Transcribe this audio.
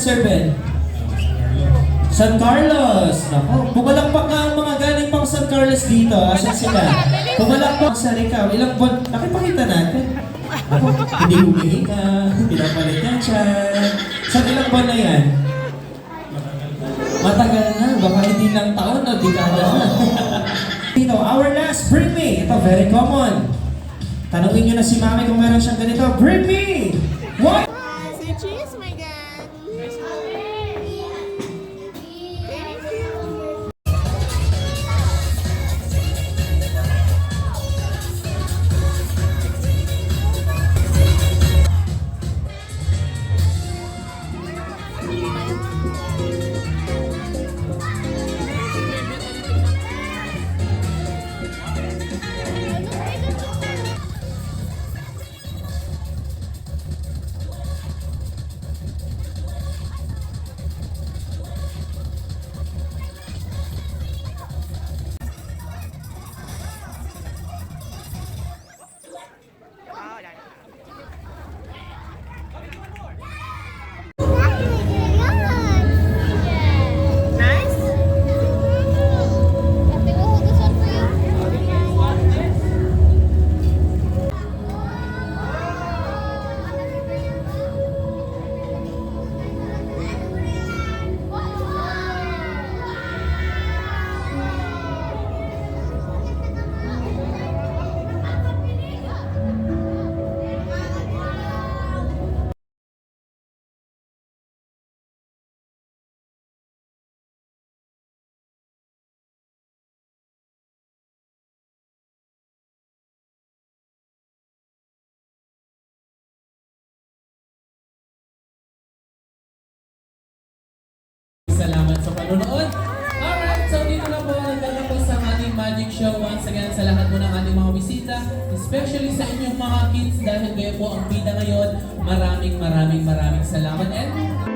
Sir Ben? San Carlos. Nako, pumalakpak nga ang mga galing pang San Carlos dito. Asan sila? Pumalakpak sa Ricaw. Ilang buwan? Nakipakita natin. Ako, hindi humihinga. Pinapalit yan siya. Sa ilang buwan na yan? Matagal na. Baka hindi lang taon o dekada na. Dito, our last, bring me. Ito, very common. Tanungin nyo na si Mami kung meron siyang ganito. Bring me! What? Say cheese, my God. Thank you. Nice. Salamat sa panonood. Alright, so dito na po nagtatapos ang ating magic show. Once again, sa lahat po ng ating mga bisita, especially sa inyong mga kids dahil kayo po ang bida ngayon. Maraming salamat and